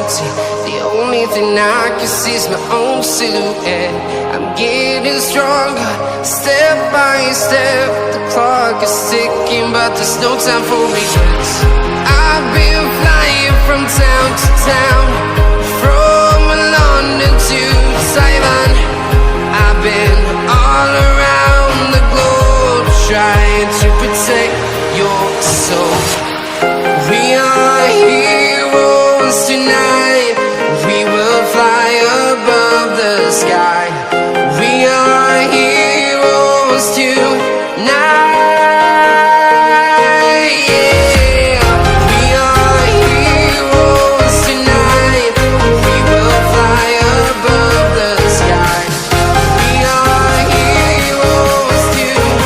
empty. The only thing I can see is my own silhouette. I'm getting stronger, step by step. The clock is ticking, but there's no time for regrets. I've been flying from town to town, from London to Taiwan. I've been all around the globe, trying to protect your soul. We are heroes tonight. We will fly above the sky. We are heroes tonight. Yeah. We are heroes tonight. We will fly above the sky. We are heroes tonight.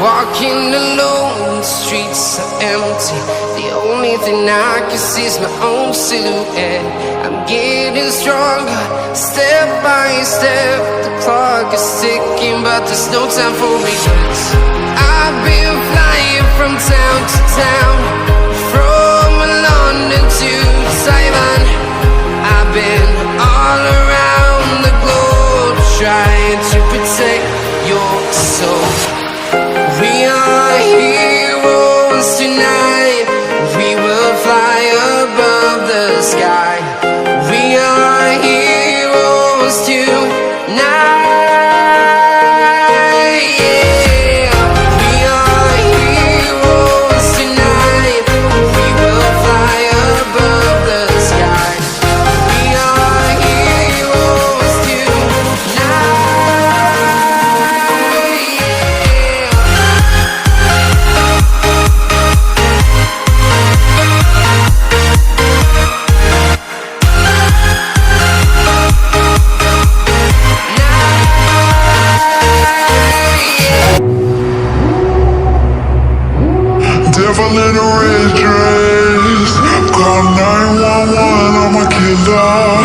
Walking alone, the streets are empty. The only thing I can see is my own silhouette. I'm getting stronger, step by step. The clock is ticking, but there's no time for regrets. I've been flying from town to town, from London to Taiwan. I've been all around the globe, trying to protect your soul. We are heroes tonight. We will fly above the sky. We are heroes tonight. Yeah. We are heroes tonight. We will fly above the sky. We are heroes tonight. Devil in a red dress, call 911, I'm a killer.